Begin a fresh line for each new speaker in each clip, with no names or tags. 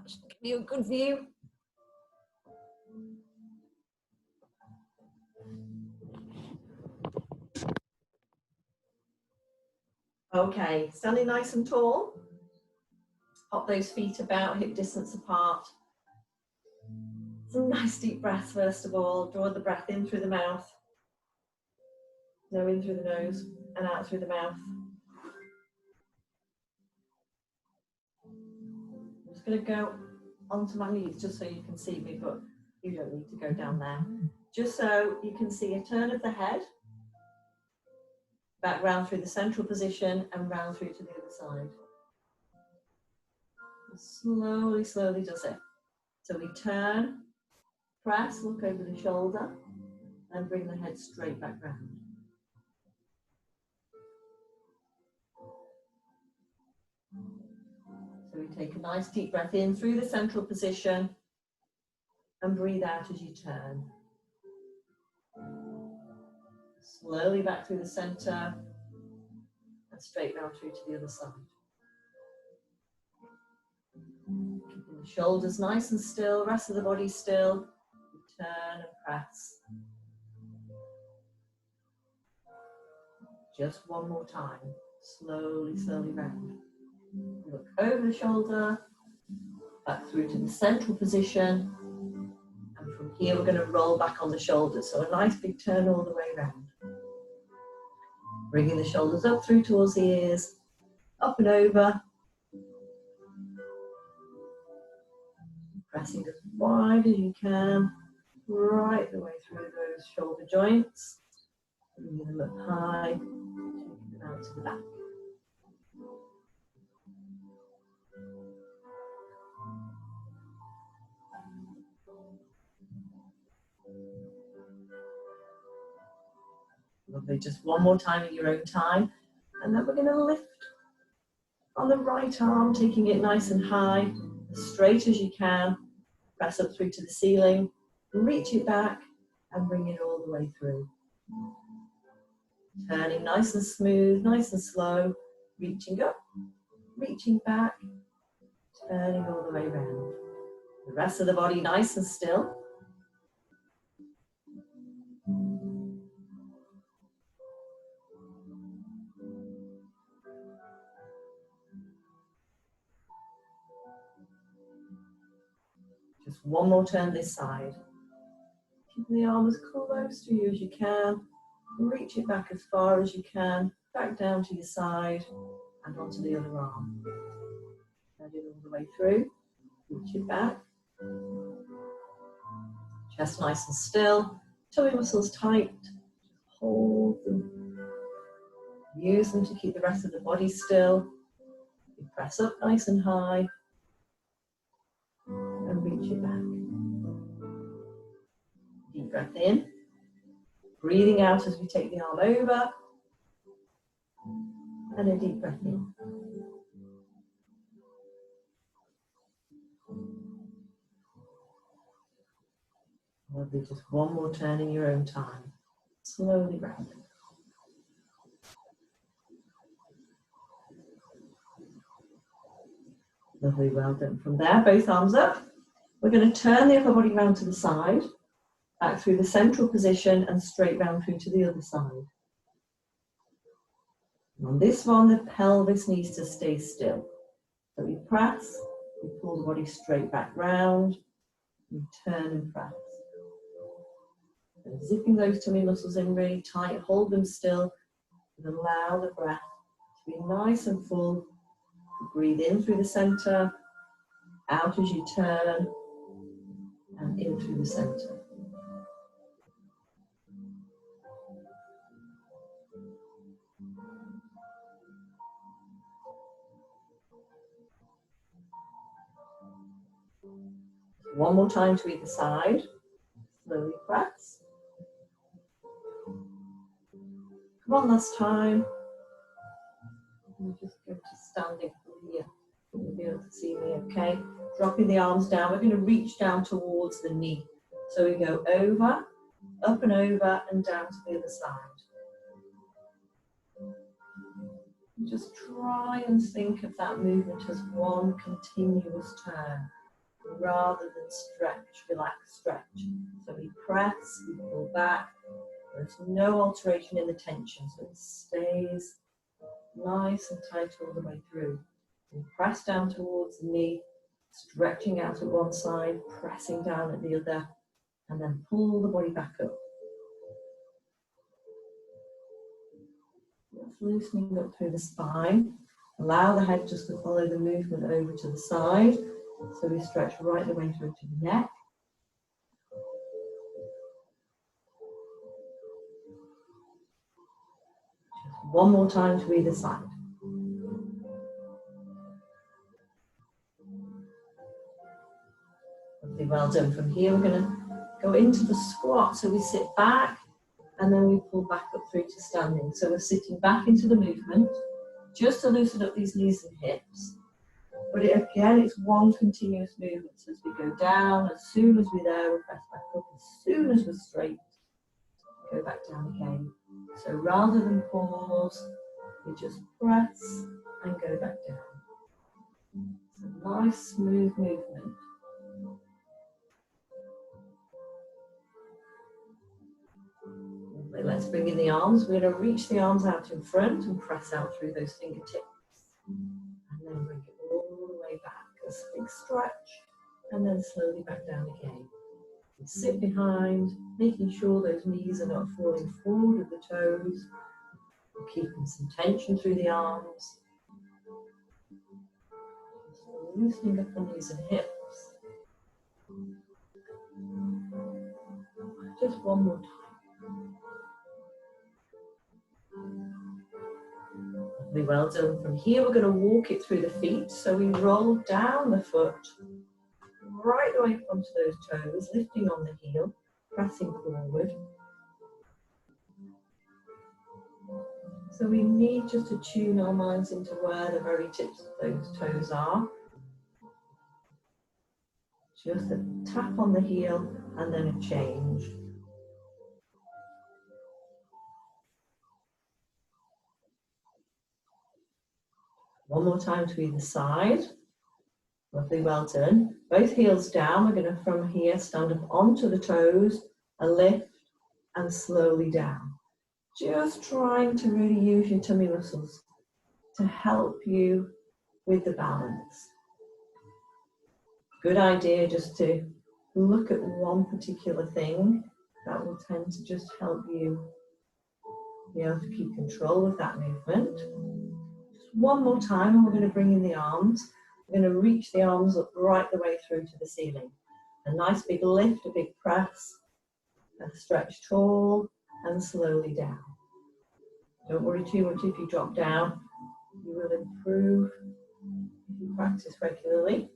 Just give you a good view. Okay, standing nice and tall. Pop those feet about hip distance apart. Some nice deep breaths first of all. Draw the breath in through the mouth. No, in through the nose and out through the mouth. I'm just going to go onto my knees just so you can see me, but you don't need to go down there. Just so you can see a turn of the head. Back round through the central position and round through to the other side. Slowly, slowly does it. So we turn, press, look over the shoulder, and bring the head straight back round. So we take a nice deep breath in through the central position and breathe out as you turn. Slowly back through the center and straight round through to the other side. Keeping the shoulders nice and still, rest of the body still. Turn and press. Just one more time. Slowly, slowly round. Look over the shoulder, back through to the central position. And from here we're going to roll back on the shoulders. So a nice big turn all the way around. Bringing the shoulders up through towards the ears, up and over. Pressing as wide as you can, right the way through those shoulder joints. Bringing them up high, taking them out to the back. Lovely, just one more time at your own time. And then we're going to lift on the right arm, taking it nice and high, as straight as you can. Press up through to the ceiling, reach it back and bring it all the way through. Turning nice and smooth, nice and slow, reaching up, reaching back, turning all the way around. The rest of the body nice and still. Just one more turn this side. Keeping the arm as close to you as you can. Reach it back as far as you can. Back down to your side and onto the other arm. Thread it all the way through. Reach it back. Chest nice and still. Tummy muscles tight. Just hold them. Use them to keep the rest of the body still. You press up nice and high. And reach it back. Deep breath in. Breathing out as we take the arm over. And a deep breath in. Lovely, just one more turn in your own time. Slowly round. Lovely, well done. From there, both arms up. We're going to turn the upper body round to the side, back through the central position and straight round through to the other side. And on this one, the pelvis needs to stay still. So we press, we pull the body straight back round, we turn and press. And zipping those tummy muscles in really tight, hold them still, and allow the breath to be nice and full. Breathe in through the center, out as you turn, and in through the center. One more time to either side. Slowly press. One last time. We'll just go to standing from here. You'll be able to see me, okay? Dropping the arms down. We're going to reach down towards the knee. So we go over, up and over, and down to the other side. Just try and think of that movement as one continuous turn. rather than stretch, relax, stretch. So we press, we pull back. There's no alteration in the tension, so it stays nice and tight all the way through. We press down towards the knee, stretching out at one side, pressing down at the other, and then pull the body back up. Just loosening up through the spine. Allow the head just to follow the movement over to the side. So we stretch right the way through to the neck. Just one more time to either side. Lovely, well done. From here we're going to go into the squat. So we sit back and then we pull back up through to standing. So we're sitting back into the movement just to loosen up these knees and hips. But again, it's one continuous movement. So as we go down, as soon as we're there, we press back up. As soon as we're straight, go back down again. So rather than pause, we just press and go back down. It's a nice, smooth movement. Lovely. Let's bring in the arms. We're going to reach the arms out in front and press out through those fingertips. And then bring it all the way back. A big stretch, and then slowly back down again. And sit behind, making sure those knees are not falling forward with the toes. Keeping some tension through the arms. Loosening up the knees and hips. Just one more time. Lovely, well done. From here we're going to walk it through the feet. So we roll down the foot, right away onto those toes, lifting on the heel, pressing forward. So we need just to tune our minds into where the very tips of those toes are. Just a tap on the heel and then a change. One more time to either side. Lovely, well done. Both heels down. We're going to, from here, stand up onto the toes, a lift, and slowly down. Just trying to really use your tummy muscles to help you with the balance. Good idea just to look at one particular thing. That will tend to just help you be able to keep control of that movement. Just one more time, and we're going to bring in the arms. We're going to reach the arms up right the way through to the ceiling. A nice big lift, a big press, a stretch tall, and slowly down. Don't worry too much if you drop down. You will improve if you practice regularly.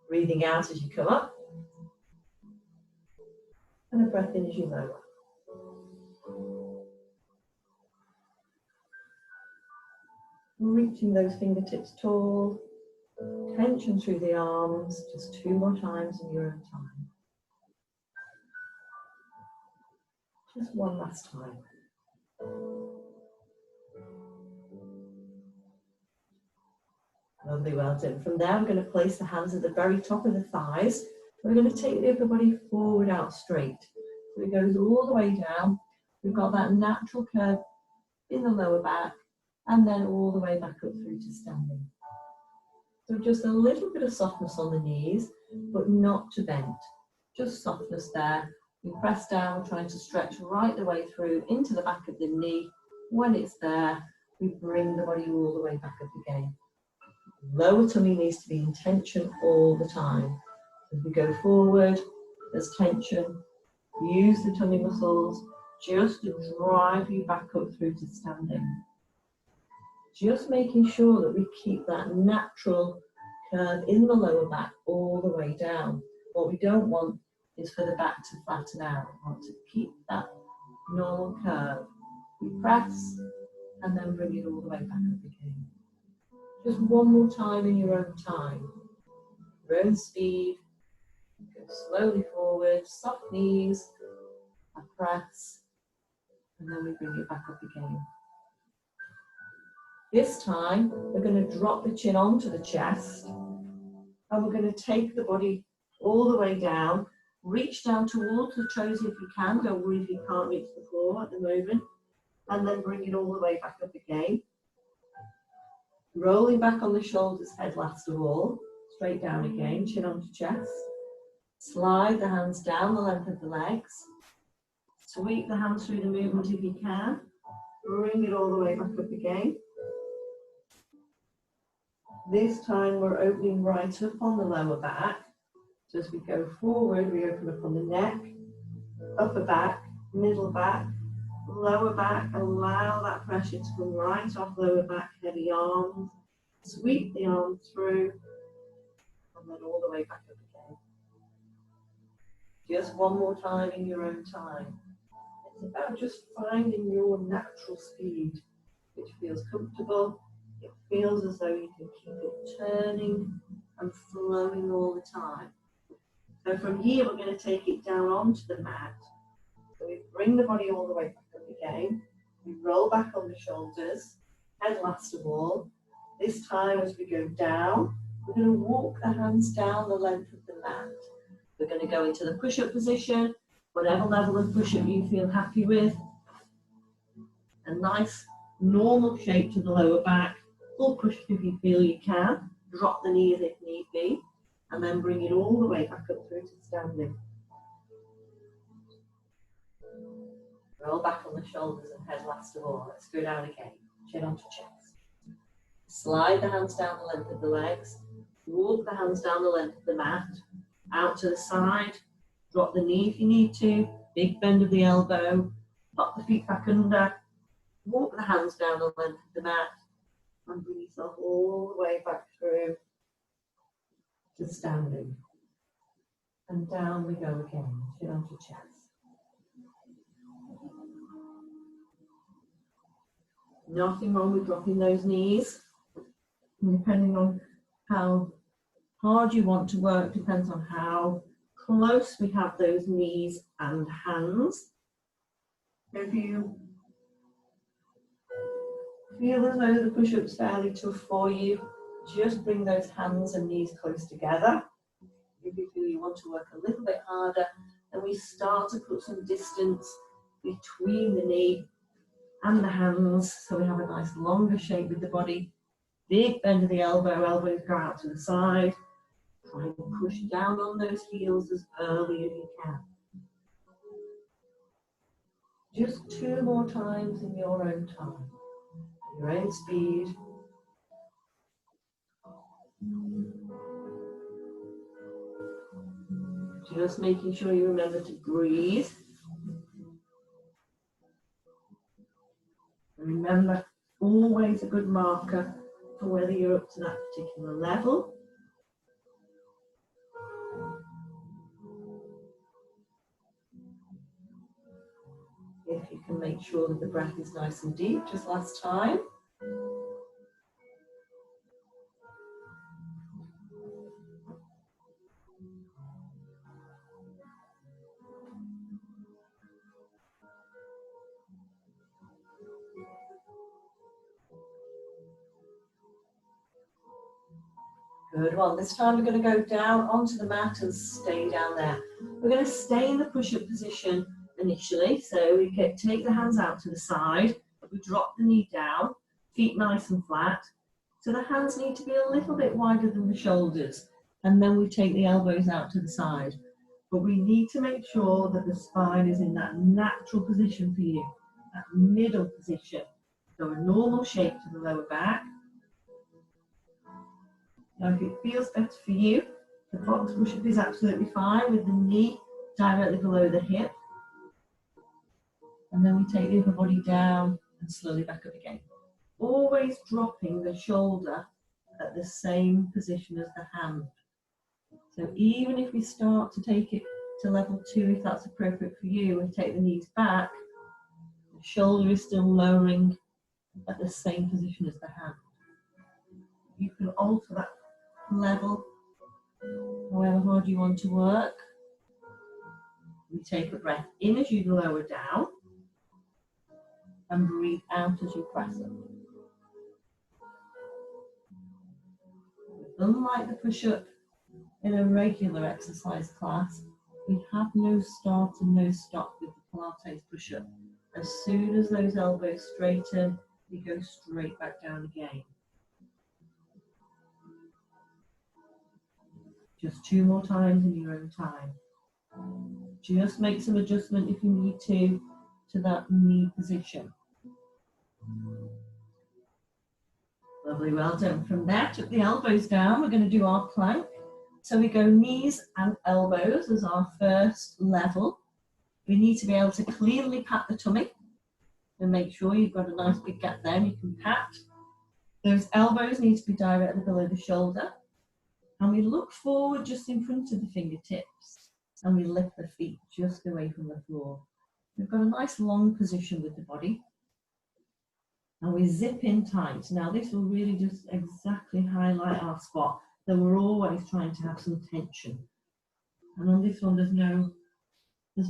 Breathing out as you come up, and a breath in as you lower. Reaching those fingertips tall, tension through the arms, just 2 more times in your own time. Just one last time. Lovely, well done. From there, we're going to place the hands at the very top of the thighs. We're going to take the upper body forward out straight. So it goes all the way down. We've got that natural curve in the lower back, and then all the way back up through to standing. So just a little bit of softness on the knees, but not too bent. Just softness there. We press down, trying to stretch right the way through into the back of the knee. When it's there, we bring the body all the way back up again. Lower tummy needs to be in tension all the time. As we go forward, there's tension. Use the tummy muscles just to drive you back up through to standing. Just making sure that we keep that natural curve in the lower back all the way down. What we don't want is for the back to flatten out. We want to keep that normal curve. We press and then bring it all the way back up again. Just one more time in your own time. Your own speed. Go slowly forward, soft knees, a press, and then we bring it back up again. This time, we're going to drop the chin onto the chest, And we're going to take the body all the way down. Reach down towards the toes if you can. Don't worry if you can't reach the floor at the moment. And then bring it all the way back up again. Rolling back on the shoulders, head last of all. Straight down again, chin onto chest. Slide the hands down the length of the legs. Sweep the hands through the movement if you can. Bring it all the way back up again. This time we're opening right up on the lower back. So as we go forward, we open up on the neck, upper back, middle back, lower back. Allow that pressure to come right off lower back, heavy arms. Sweep the arms through, and then all the way back up again. Just one more time in your own time. It's about just finding your natural speed, which feels comfortable. It feels as though you can keep it turning and flowing all the time. So from here, we're going to take it down onto the mat. So we bring the body all the way back up again. We roll back on the shoulders, head last of all. This time as we go down, we're going to walk the hands down the length of the mat. We're going to go into the push-up position, whatever level of push-up you feel happy with. A nice normal shape to the lower back. Full push-up if you feel you can. Drop the knees if need be. And then bring it all the way back up through to standing. Roll back on the shoulders and head last of all. Let's go down again. Chin onto chest. Slide the hands down the length of the legs. Walk the hands down the length of the mat. Out to the side. Drop the knee if you need to. Big bend of the elbow. Pop the feet back under. Walk the hands down the length of the mat. And bring yourself all the way back through to standing. And down we go again. Chin onto chest. Nothing wrong with dropping those knees. And depending on how hard you want to work, depends on how close we have those knees and hands. If you feel as though the push-up's fairly tough for you, just bring those hands and knees close together. If you feel you want to work a little bit harder, then we start to put some distance between the knee and the hands, so we have a nice longer shape with the body. Big bend of the elbow, elbows go out to the side. Try and push down on those heels as early as you can. Just 2 more times in your own time, your own speed. Just making sure you remember to breathe. And remember, always a good marker for whether you're up to that particular level. If you can make sure that the breath is nice and deep, just last time. Good one. This time we're going to go down onto the mat and stay down there. We're going to stay in the push-up position initially. So we take the hands out to the side. We drop the knee down, feet nice and flat. So the hands need to be a little bit wider than the shoulders. And then we take the elbows out to the side. But we need to make sure that the spine is in that natural position for you, that middle position. So a normal shape to the lower back. Now if it feels better for you, the box push-up is absolutely fine with the knee directly below the hip. And then we take the upper body down and slowly back up again. Always dropping the shoulder at the same position as the hand. So even if we start to take it to level 2, if that's appropriate for you, and take the knees back, the shoulder is still lowering at the same position as the hand. You can alter that level however hard you want to work. We take a breath in as you lower down and breathe out as you press up. Unlike the push-up, in a regular exercise class, we have no start and no stop with the Pilates push-up. As soon as those elbows straighten, you go straight back down again. Just 2 more times in your own time. Just make some adjustment if you need to that knee position. Lovely, well done. From there, tuck the elbows down. We're going to do our plank. So we go knees and elbows as our first level. We need to be able to cleanly pat the tummy and make sure you've got a nice big gap there and you can pat. Those elbows need to be directly below the shoulder. And we look forward just in front of the fingertips and we lift the feet just away from the floor. We've got a nice long position with the body. And we zip in tight. Now this will really just exactly highlight our spot. So we're always trying to have some tension. And on this one, there's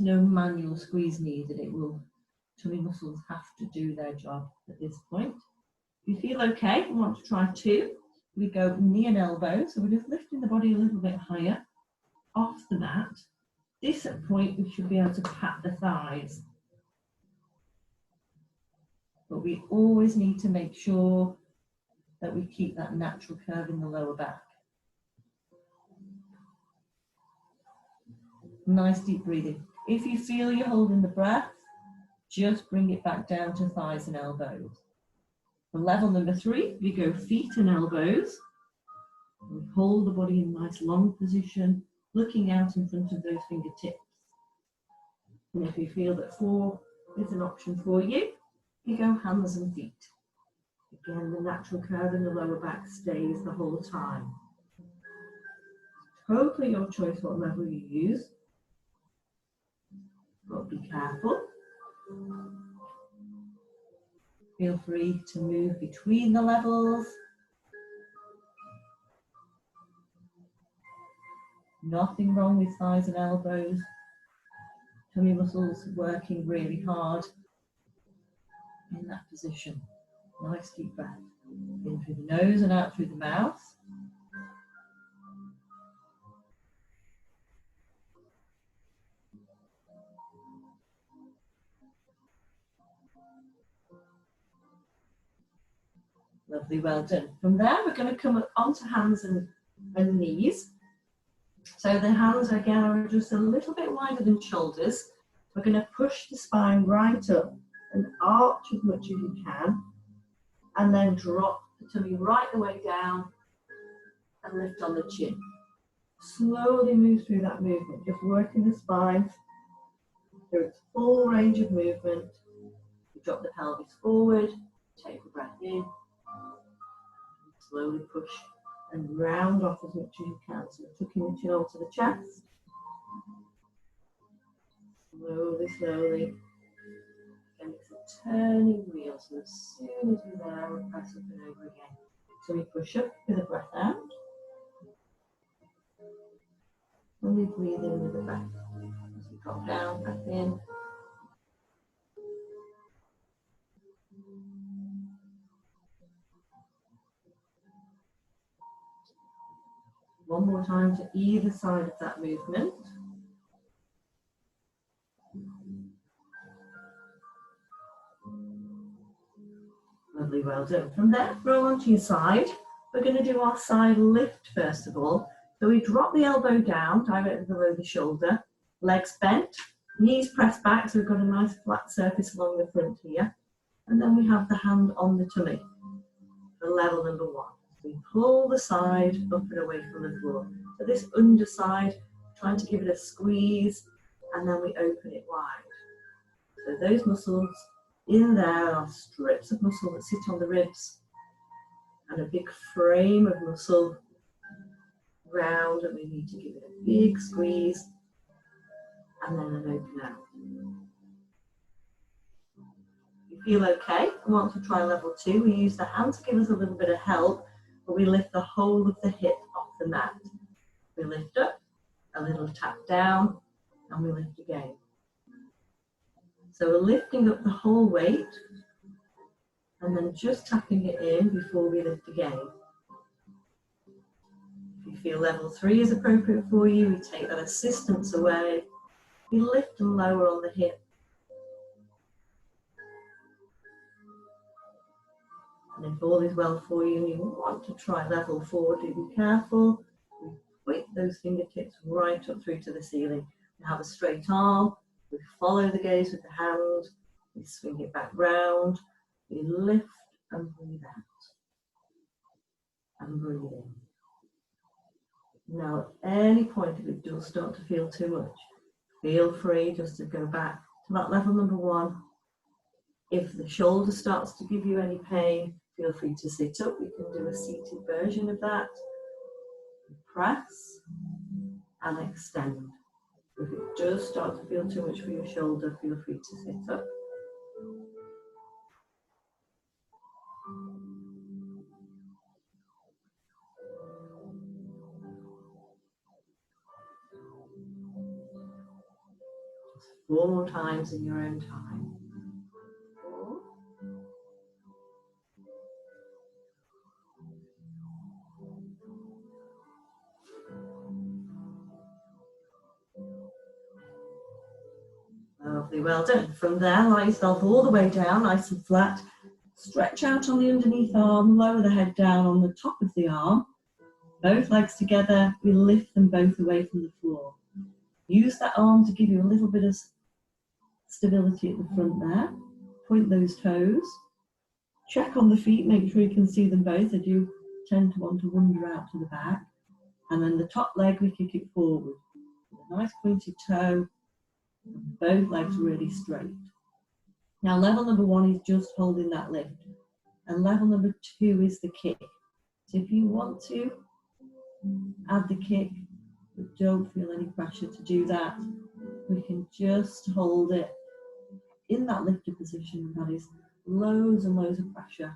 no manual squeeze needed. Tummy muscles have to do their job at this point. If you feel okay and want to try 2, we go knee and elbow. So we're just lifting the body a little bit higher off the mat. This point, we should be able to pat the thighs. But we always need to make sure that we keep that natural curve in the lower back. Nice deep breathing. If you feel you're holding the breath, just bring it back down to thighs and elbows. For level number 3, we go feet and elbows. We hold the body in a nice long position, looking out in front of those fingertips. And if you feel that 4 is an option for you, you go hands and feet. Again, the natural curve in the lower back stays the whole time. Totally your choice what level you use. But be careful. Feel free to move between the levels. Nothing wrong with thighs and elbows. Tummy muscles working really hard in that position. Nice deep breath. In through the nose and out through the mouth. Lovely, well done. From there, we're going to come onto hands and knees. So the hands, again, are just a little bit wider than shoulders. We're going to push the spine right up and arch as much as you can. And then drop the tummy right the way down and lift on the chin. Slowly move through that movement, just working the spine through its full range of movement. You drop the pelvis forward, take a breath in. Slowly push and round off as much as you can. So tucking the chin onto the chest. Slowly, slowly. And it's a turning wheel. So as soon as you're there, we press up and over again. So we push up with a breath out. And we breathe in with a breath. As we drop down, breath in. One more time to either side of that movement. Lovely, well done. From there, roll onto your side. We're going to do our side lift first of all. So we drop the elbow down, directly below the shoulder, legs bent, knees pressed back, so we've got a nice flat surface along the front here. And then we have the hand on the tummy for level number 1. We pull the side up and away from the floor. So this underside, trying to give it a squeeze, and then we open it wide. So those muscles in there are strips of muscle that sit on the ribs, and a big frame of muscle round, and we need to give it a big squeeze, and then an open out. If you feel okay and want to try level 2, we use the hand to give us a little bit of help, but we lift the whole of the hip off the mat. We lift up, a little tap down, and we lift again. So we're lifting up the whole weight, and then just tapping it in before we lift again. If you feel level 3 is appropriate for you, we take that assistance away. We lift and lower on the hip. And if all is well for you and you want to try level 4, do be careful. We point those fingertips right up through to the ceiling. We have a straight arm. We follow the gaze with the hand. We swing it back round. We lift and breathe out. And breathe in. Now, at any point, if it does start to feel too much, feel free just to go back to that level number 1. If the shoulder starts to give you any pain, feel free to sit up. We can do a seated version of that. Press and extend. If it does start to feel too much for your shoulder, feel free to sit up. Just 4 more times in your own time. 4. Lovely, well done. From there, lie yourself all the way down, nice and flat. Stretch out on the underneath arm, lower the head down on the top of the arm. Both legs together, we lift them both away from the floor. Use that arm to give you a little bit of stability at the front there. Point those toes. Check on the feet, make sure you can see them both. I do tend to want to wander out to the back. And then the top leg, we kick it forward. A nice pointed toe, and both legs really straight. Now level number 1 is just holding that lift. And level number 2 is the kick. So if you want to add the kick, but don't feel any pressure to do that, we can just hold it in that lifted position. That is loads and loads of pressure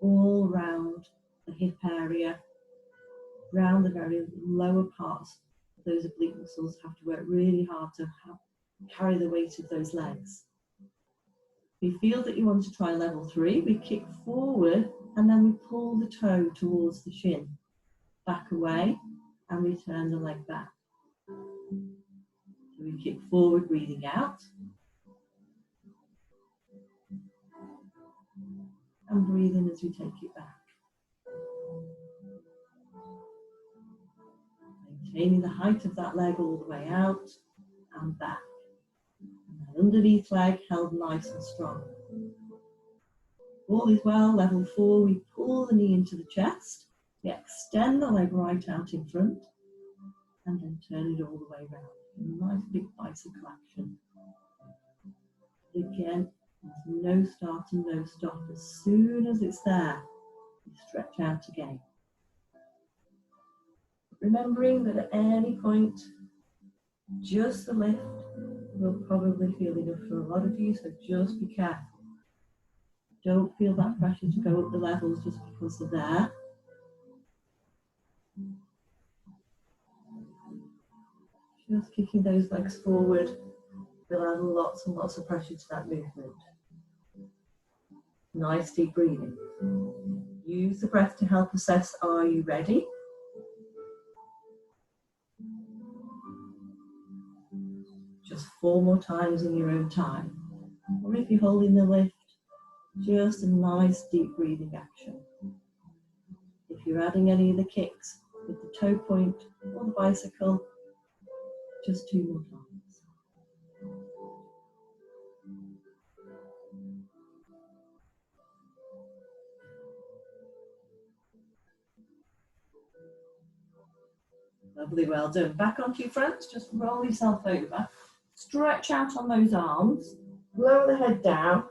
all around the hip area, around the very lower parts of those oblique muscles. Have to work really hard to carry the weight of those legs. If you feel that you want to try level 3, we kick forward and then we pull the toe towards the shin, back away, and we turn the leg back. So we kick forward, breathing out, and breathe in as we take it back. Maintaining the height of that leg all the way out and back. And that underneath leg held nice and strong. All is well, level 4, we pull the knee into the chest, we extend the leg right out in front, and then turn it all the way around. A nice big bicycle action. Again, there's no start and no stop. As soon as it's there, you stretch out again. Remembering that at any point, just the lift will probably feel enough for a lot of you, so just be careful. Don't feel that pressure to go up the levels just because they're there. Just kicking those legs forward will add lots and lots of pressure to that movement. Nice deep breathing. Use the breath to help assess, are you ready? Just 4 more times in your own time. Or if you're holding the lift, just a nice deep breathing action. If you're adding any of the kicks with the toe point or the bicycle, just 2 more times. Lovely, well done. Back onto your fronts, just roll yourself over. Stretch out on those arms, lower the head down.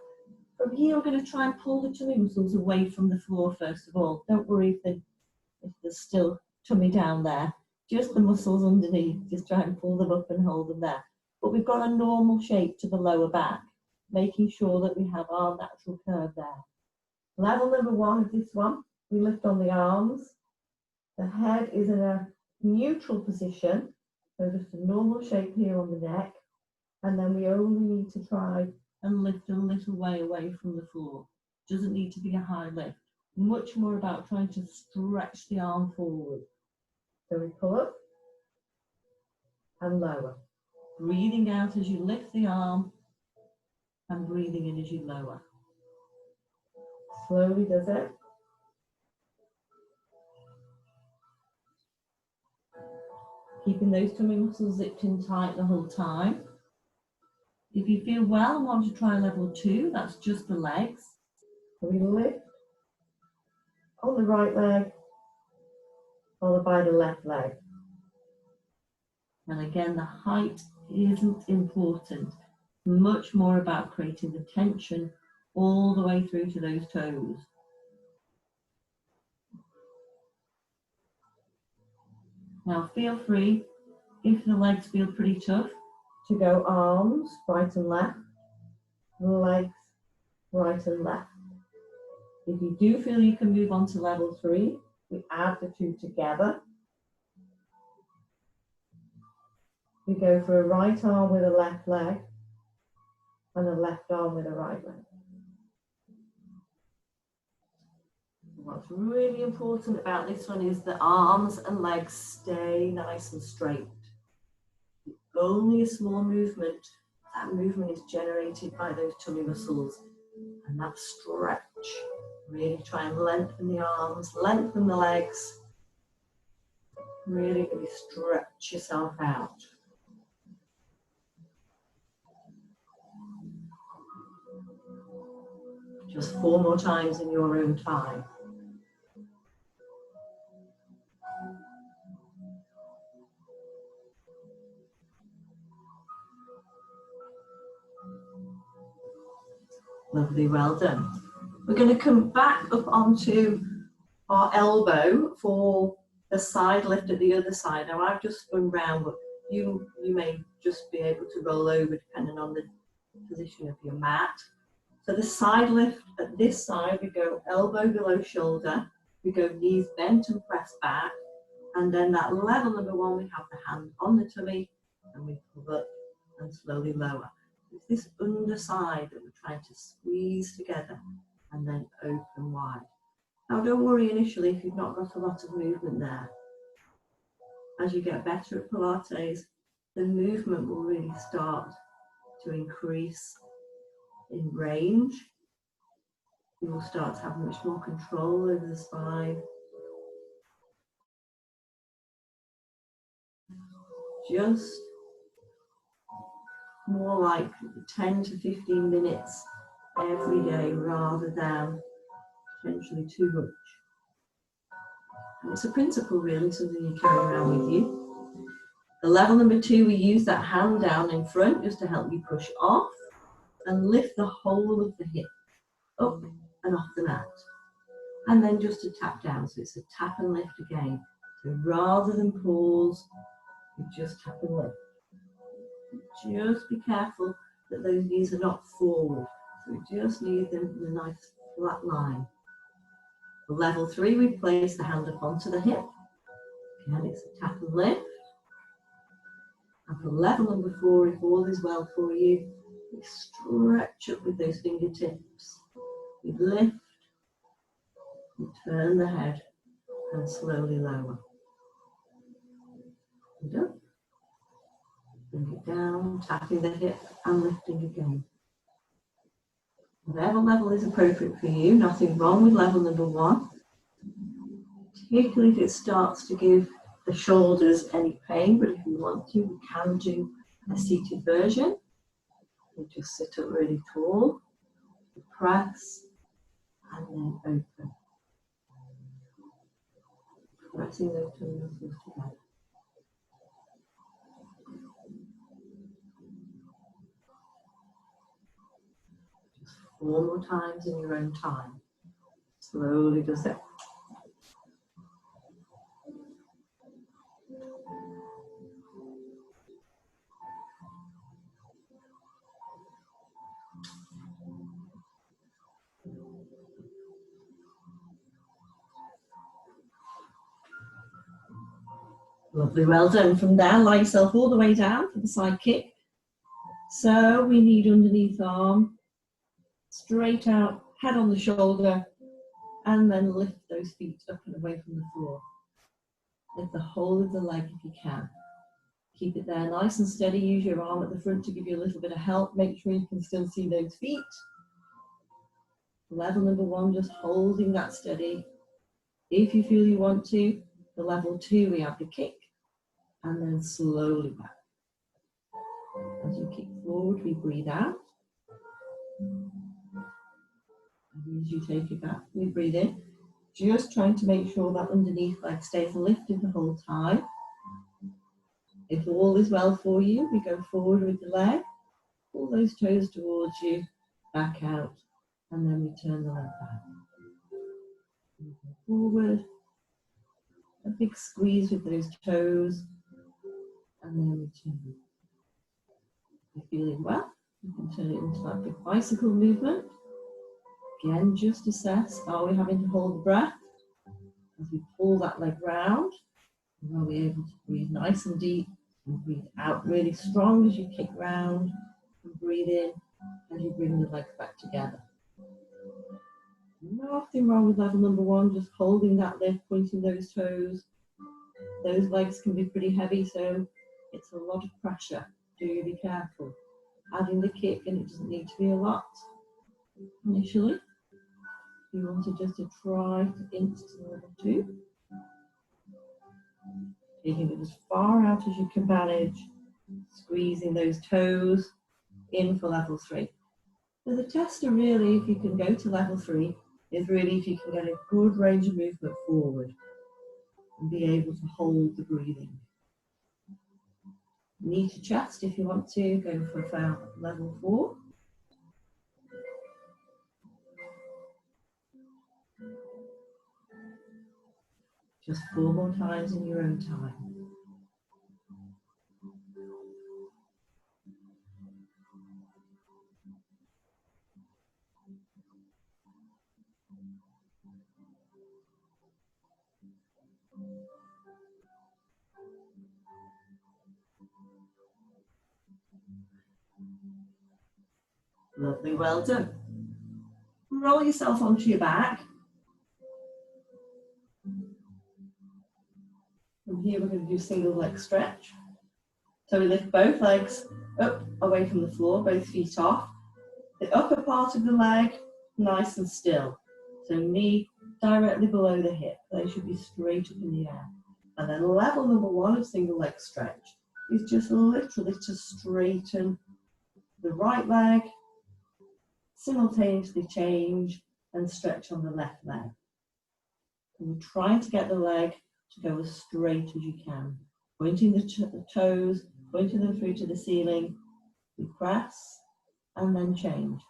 From here, we're going to try and pull the tummy muscles away from the floor first of all. Don't worry if there's still tummy down there. Just the muscles underneath, just try and pull them up and hold them there. But we've got a normal shape to the lower back, making sure that we have our natural curve there. Level number 1 of this one, we lift on the arms. The head is in a neutral position, so just a normal shape here on the neck. And then we only need to try and lift a little way away from the floor. Doesn't need to be a high lift. Much more about trying to stretch the arm forward. So we pull up and lower. Breathing out as you lift the arm and breathing in as you lower. Slowly does it. Keeping those tummy muscles zipped in tight the whole time. If you feel well and want to try level 2, that's just the legs. So we lift on the right leg, followed by the left leg. And again, the height isn't important. Much more about creating the tension all the way through to those toes. Now feel free, if the legs feel pretty tough, to go arms right and left, legs right and left. If you do feel you can move on to level 3, we add the 2 together. We go for a right arm with a left leg and a left arm with a right leg. What's really important about this one is the arms and legs stay nice and straight. Only a small movement, that movement is generated by those tummy muscles and that stretch. Really try and lengthen the arms, lengthen the legs. Really, really stretch yourself out. Just 4 more times in your own time. Lovely, well done. We're going to come back up onto our elbow for the side lift at the other side. Now I've just spun round, but you may just be able to roll over depending on the position of your mat. So the side lift at this side, we go elbow below shoulder, we go knees bent and press back, and then that level number 1, we have the hand on the tummy, and we pull up and slowly lower. It's this underside that we're trying to squeeze together and then open wide. Now don't worry initially if you've not got a lot of movement there. As you get better at Pilates, the movement will really start to increase in range. You will start to have much more control over the spine. Just more like 10 to 15 minutes every day rather than potentially too much. And it's a principle really, something you carry around with you. The level number 2, we use that hand down in front just to help you push off and lift the whole of the hip up and off the mat. And then just a tap down, so it's a tap and lift again. So rather than pause, you just tap and lift. Just be careful that those knees are not forward. So we just need them in a nice flat line. For level 3, we place the hand up onto the hip. Again, it's a tap and lift. And for level number 4, if all is well for you, we stretch up with those fingertips. We lift, we turn the head and slowly lower. And up. Bring it down, tapping the hip and lifting again. Whatever level is appropriate for you, nothing wrong with level number 1. Particularly if it starts to give the shoulders any pain, but if you want to, we can do a seated version. You just sit up really tall, press, and then open. Pressing those two muscles together. Just 4 more times in your own time. Slowly does it. Lovely, well done. From there, lie yourself all the way down for the side kick. So we need underneath arm, straight out, head on the shoulder, and then lift those feet up and away from the floor. Lift the whole of the leg if you can. Keep it there nice and steady. Use your arm at the front to give you a little bit of help. Make sure you can still see those feet. Level number 1, just holding that steady. If you feel you want to, the level 2, we have the kick, and then slowly back. As you kick forward, we breathe out. And as you take it back, we breathe in. Just trying to make sure that underneath leg stays lifted the whole time. If all is well for you, we go forward with the leg, pull those toes towards you, back out, and then we turn the leg back. Forward, a big squeeze with those toes, and then we turn. If you're feeling well, you can turn it into that big bicycle movement. Again, just assess, are we having to hold the breath as we pull that leg round? And are we able to breathe nice and deep and breathe out really strong as you kick round, and breathe in as you bring the legs back together. Nothing wrong with level number 1, just holding that lift, pointing those toes. Those legs can be pretty heavy, so it's a lot of pressure. Do be careful. Adding the kick, and it doesn't need to be a lot initially. You want to just try to inch to level 2. Taking it as far out as you can manage, squeezing those toes in for level 3. So the tester really, if you can go to level 3, is really if you can get a good range of movement forward and be able to hold the breathing. Knee to chest if you want to, go for about level 4. Just 4 more times in your own time. Lovely, well done. Roll yourself onto your back. From here we're going to do single leg stretch. So we lift both legs up away from the floor, both feet off. The upper part of the leg nice and still. So knee directly below the hip. They should be straight up in the air. And then level number 1 of single leg stretch is just literally to straighten the right leg, simultaneously change and stretch on the left leg. And we're trying to get the leg to go as straight as you can. Pointing the toes, pointing them through to the ceiling. We press and then change.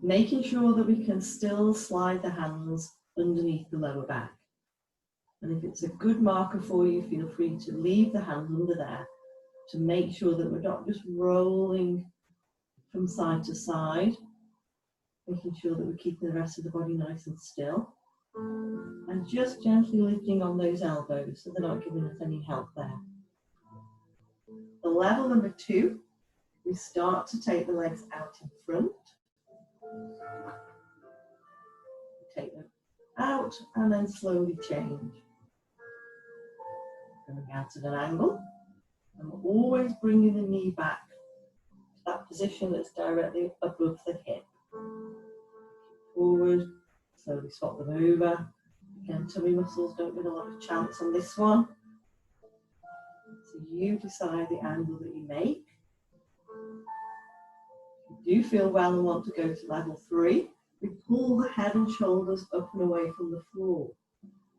Making sure that we can still slide the hands underneath the lower back. And if it's a good marker for you, feel free to leave the hands under there to make sure that we're not just rolling from side to side, making sure that we're keeping the rest of the body nice and still. And just gently lifting on those elbows so they're not giving us any help there. The level number 2, we start to take the legs out in front. Take them out and then slowly change. Going out at an angle. And we're always bringing the knee back to that position that's directly above the hip. Forward, slowly swap them over. Again, tummy muscles don't get a lot of chance on this one. So you decide the angle that you make. If you do feel well and want to go to level 3, we pull the head and shoulders up and away from the floor.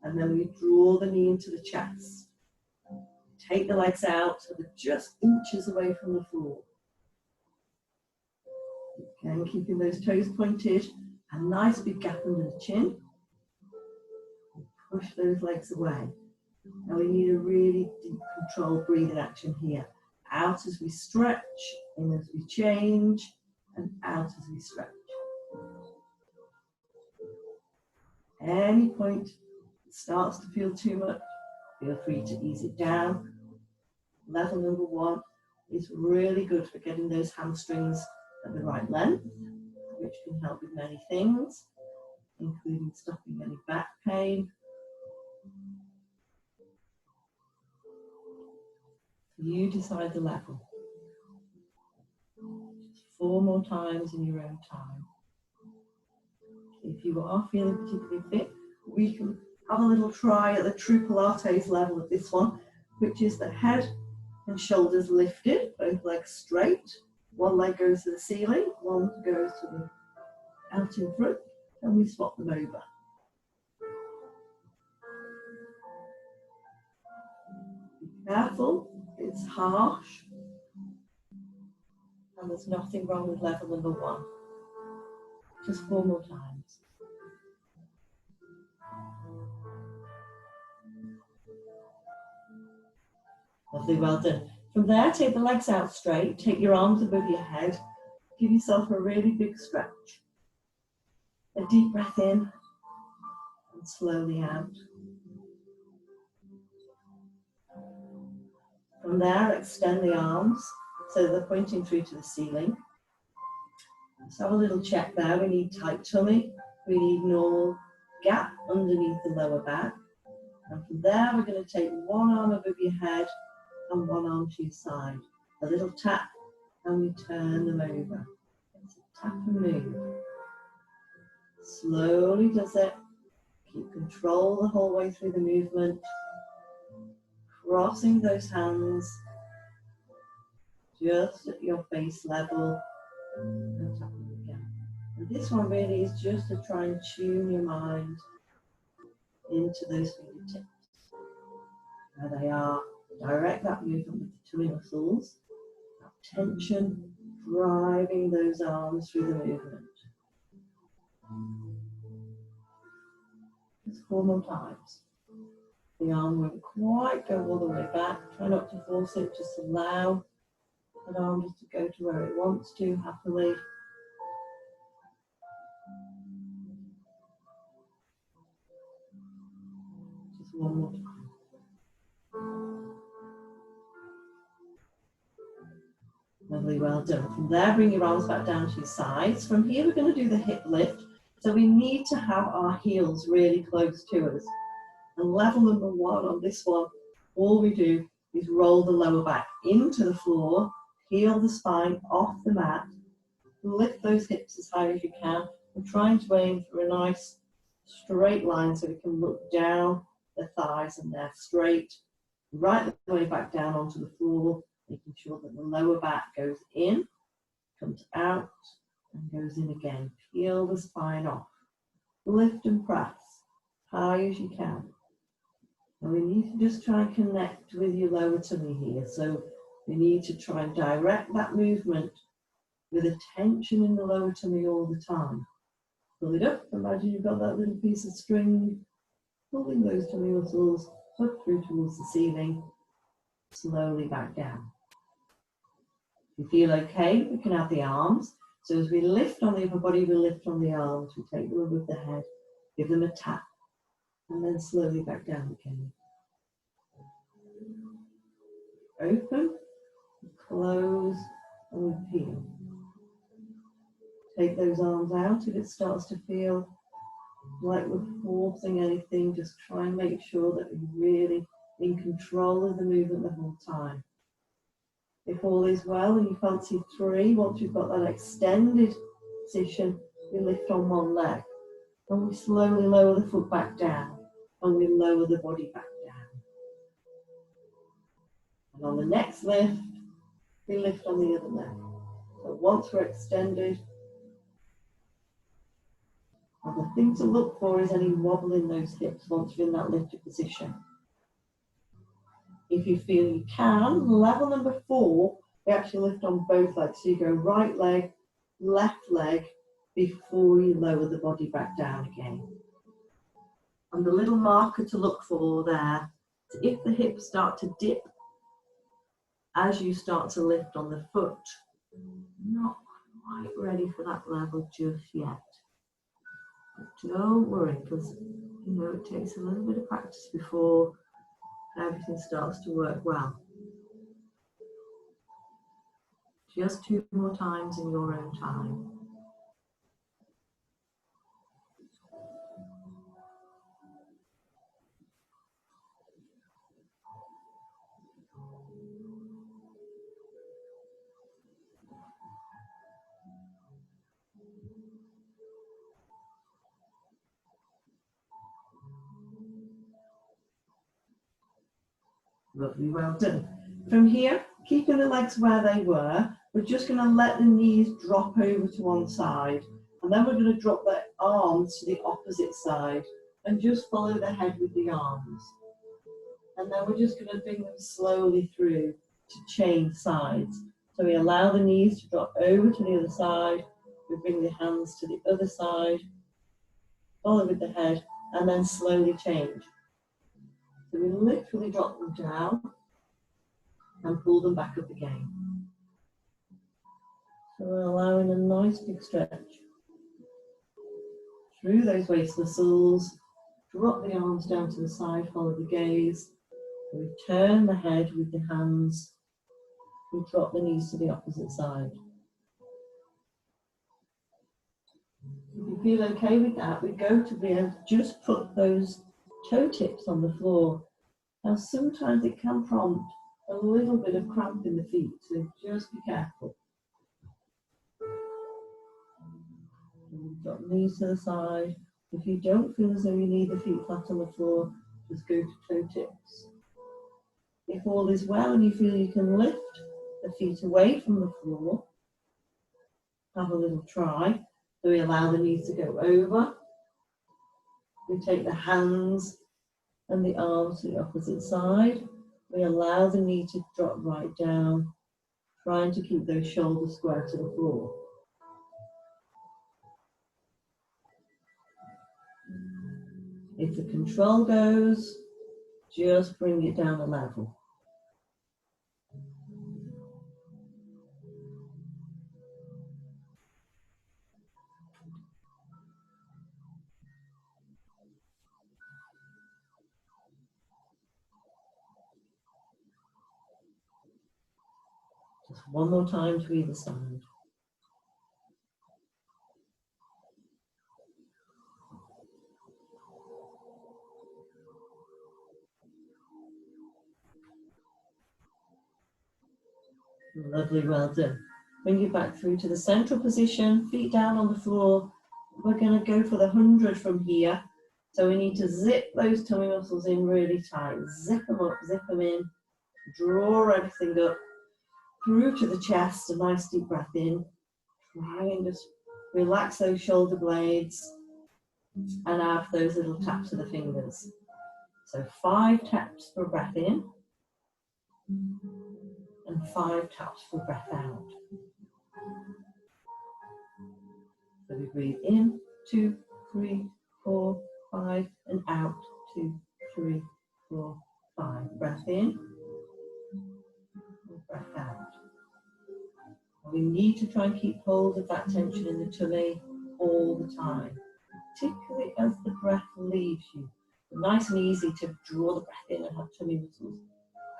And then we draw the knee into the chest. Take the legs out so they're just inches away from the floor. Again, keeping those toes pointed, a nice big gap under the chin. Push those legs away. Now we need a really deep controlled breathing action here. Out as we stretch, in as we change, and out as we stretch. Any point it starts to feel too much, feel free to ease it down. Level number 1 is really good for getting those hamstrings at the right length, which can help with many things, including stopping any back pain. You decide the level. Just 4 more times in your own time. If you are feeling particularly fit, we can have a little try at the true Pilates level of this one, which is the head and shoulders lifted, both legs straight. One leg goes to the ceiling, one goes to the out in front, and we swap them over. Be careful, it's harsh, and there's nothing wrong with level number 1. Just 4 more times. Lovely, well done. From there, take the legs out straight, take your arms above your head, give yourself a really big stretch. A deep breath in and slowly out. From there, extend the arms so they're pointing through to the ceiling. Let's have a little check there. We need tight tummy. We need normal gap underneath the lower back. And from there, we're going to take one arm above your head and one arm to your side. A little tap and we turn them over. It's a tap and move. Slowly does it. Keep control the whole way through the movement. Crossing those hands just at your face level and tapping again. And this one really is just to try and tune your mind into those fingertips. There they are. Direct that movement with the tummy muscles. That tension driving those arms through the movement. Just 4 more times. The arm won't quite go all the way back. Try not to force it. Just allow that arm just to go to where it wants to happily. Just 1 more time. Lovely, well done. From there, bring your arms back down to your sides. From here, we're going to do the hip lift. So we need to have our heels really close to us. And level number 1 on this one, all we do is roll the lower back into the floor, heel the spine off the mat, lift those hips as high as you can. I'm trying to aim for a nice straight line so we can look down the thighs and they're straight, right the way back down onto the floor, making sure that the lower back goes in, comes out, and goes in again. Peel the spine off. Lift and press high as you can. And we need to just try and connect with your lower tummy here. So we need to try and direct that movement with a tension in the lower tummy all the time. Pull it up. Imagine you've got that little piece of string, pulling those tummy muscles up through towards the ceiling, slowly back down. If you feel okay, we can have the arms. So as we lift on the upper body, we lift on the arms. We take them above the head, give them a tap, and then slowly back down again. Open, close, and we peel. Take those arms out. If it starts to feel like we're forcing anything, just try and make sure that we're really in control of the movement the whole time. If all is well and you fancy 3, once you've got that extended position, we lift on one leg and we slowly lower the foot back down and we lower the body back down. And on the next lift, we lift on the other leg. So once we're extended, and the thing to look for is any wobble in those hips once you're in that lifted position. If you feel you can, level number 4, we actually lift on both legs. So you go right leg, left leg, before you lower the body back down again. And the little marker to look for there is if the hips start to dip as you start to lift on the foot. Not quite ready for that level just yet. But don't worry, because it takes a little bit of practice before everything starts to work well. Just 2 more times in your own time. Lovely, well done. From here, keeping the legs where they were, we're just going to let the knees drop over to one side. And then we're going to drop the arms to the opposite side and just follow the head with the arms. And then we're just going to bring them slowly through to change sides. So we allow the knees to drop over to the other side. We bring the hands to the other side, follow with the head, and then slowly change. So we literally drop them down and pull them back up again. So we're allowing a nice big stretch through those waist muscles. Drop the arms down to the side, follow the gaze. We turn the head with the hands. We drop the knees to the opposite side. If you feel okay with that, we go to the end, just put those toe tips on the floor. Now sometimes it can prompt a little bit of cramp in the feet, so just be careful. Drop the knees to the side. If you don't feel as though you need the feet flat on the floor, just go to toe tips. If all is well and you feel you can lift the feet away from the floor, have a little try. So we allow the knees to go over. We take the hands and the arms to the opposite side. We allow the knee to drop right down, trying to keep those shoulders square to the floor. If the control goes, just bring it down a level. Just one more time to either side. Lovely, well done. Bring it back through to the central position, feet down on the floor. We're going to go for the 100 from here. So we need to zip those tummy muscles in really tight. Zip them up, zip them in. Draw everything up through to the chest. A nice deep breath in. Try and just relax those shoulder blades and have those little taps of the fingers. So 5 taps for breath in and 5 taps for breath out. So we breathe in, 2, 3, 4, 5, and out, 2, 3, 4, 5. Breath in, and breath out. We need to try and keep hold of that tension in the tummy all the time, particularly as the breath leaves you. Nice and easy to draw the breath in and have tummy muscles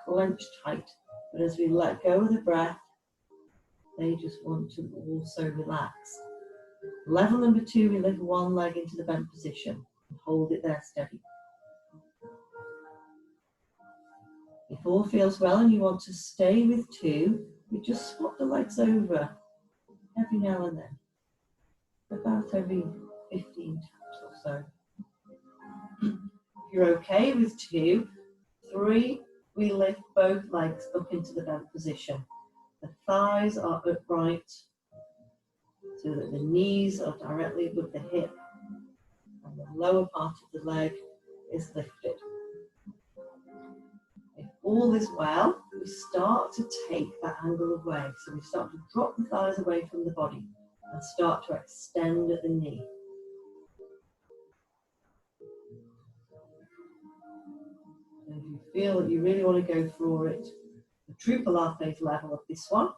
clenched tight, but as we let go of the breath, they just want to also relax. Level number 2, we lift one leg into the bent position and hold it there steady. If all feels well and you want to stay with 2, we just swap the legs over every now and then, about every 15 taps or so. If you're okay with 2, 3, we lift both legs up into the bent position. The thighs are upright so that the knees are directly above the hip and the lower part of the leg is lifted. If all is well, we start to take that angle away. So we start to drop the thighs away from the body and start to extend at the knee. And if you feel that you really want to go for it, the true Pilates level of this one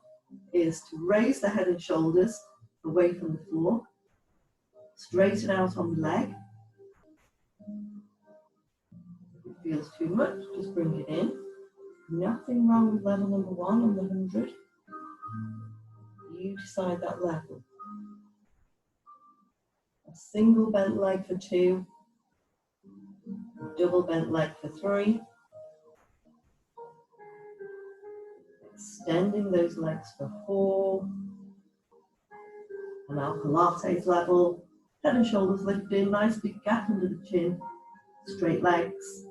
is to raise the head and shoulders away from the floor, straighten out on the leg. If it feels too much, just bring it in. Nothing wrong with level number 1 on the 100. You decide that level. A single bent leg for 2, a double bent leg for 3. Extending those legs for 4. And our Pilates level, head and shoulders lifted, nice big gap under the chin, straight legs.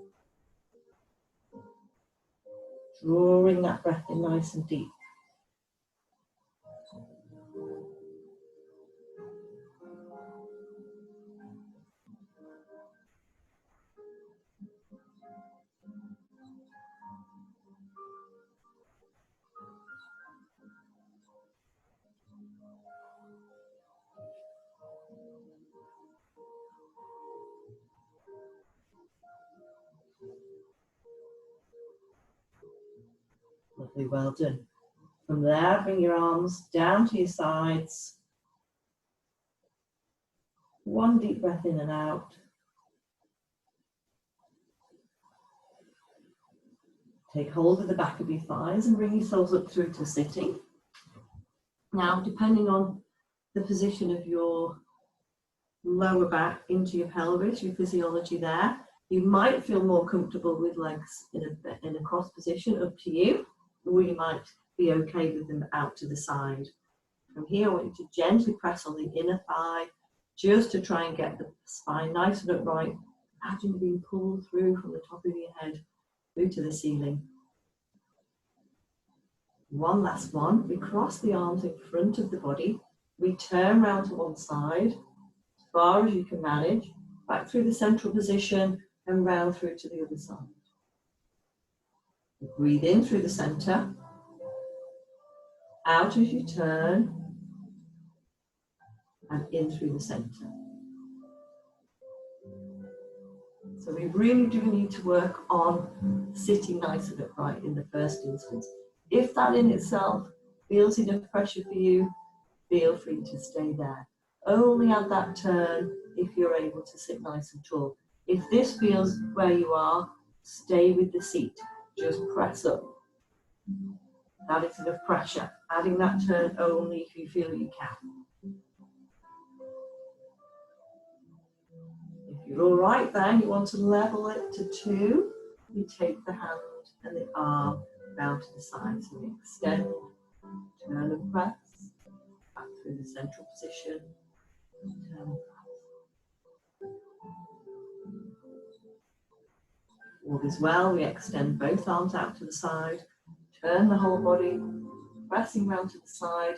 Drawing that breath in nice and deep. Lovely, well done. From there, bring your arms down to your sides. One deep breath in and out. Take hold of the back of your thighs and bring yourselves up through to sitting. Now, depending on the position of your lower back into your pelvis, your physiology there, you might feel more comfortable with legs in a cross position, up to you, or you might be okay with them out to the side. From here, I want you to gently press on the inner thigh, just to try and get the spine nice and upright. Imagine you're being pulled through from the top of your head through to the ceiling. One last one. We cross the arms in front of the body. We turn round to one side, as far as you can manage, back through the central position and round through to the other side. Breathe in through the center, out as you turn, and in through the center. So we really do need to work on sitting nice and upright in the first instance. If that in itself feels enough pressure for you, feel free to stay there. Only add that turn if you're able to sit nice and tall. If this feels where you are, stay with the seat. Just press up. That is enough pressure. Adding that turn only if you feel you can. If you're all right then, you want to level it to 2, you take the hand and the arm down to the side. So we extend, turn and press, back through the central position, turn and press. All is well, we extend both arms out to the side, turn the whole body, pressing round to the side,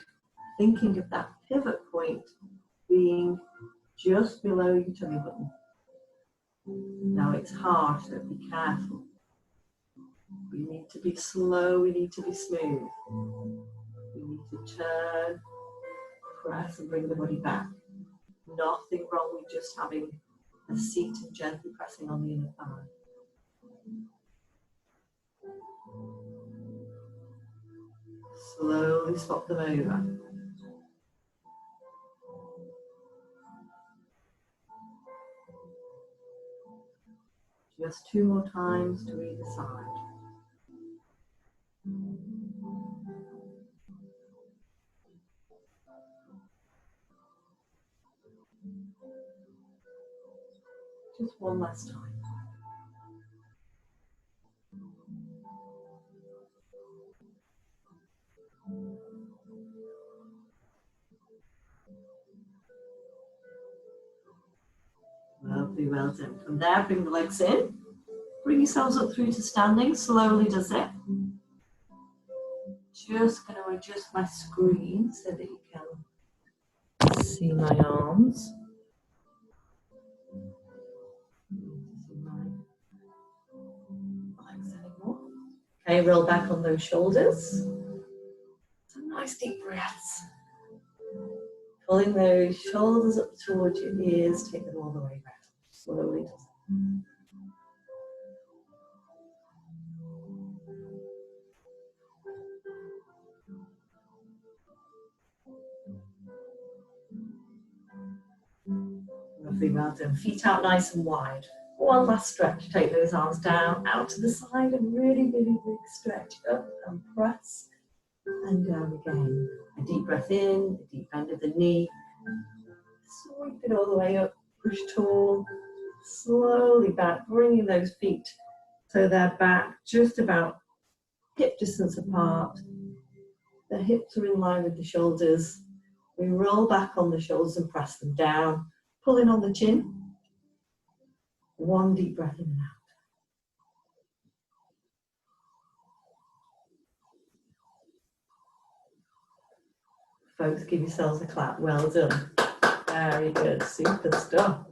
thinking of that pivot point being just below your tummy button. Now it's hard, so be careful. We need to be slow, we need to be smooth. We need to turn, press and bring the body back. Nothing wrong with just having a seat and gently pressing on the inner thigh. Slowly swap them over. Just 2 more times to either side. Just one last time. Lovely, well done. From there, bring the legs in. Bring yourselves up through to standing. Slowly does it. Just going to adjust my screen so that you can see my arms. See my legs anymore. Okay, roll back on those shoulders. Some nice deep breaths. Pulling those shoulders up towards your ears, take them all the way back. Slowly does it. Lovely, well done. Feet out nice and wide. One last stretch. Take those arms down, out to the side, and really, really big stretch. Up and press, and down again. A deep breath in, a deep bend of the knee. Sweep it all the way up, push tall. Slowly back, bringing those feet so they're back just about hip distance apart. The hips are in line with the shoulders. We roll back on the shoulders and press them down. Pulling on the chin. One deep breath in and out. Both give yourselves a clap. Well done. Very good. Super stuff.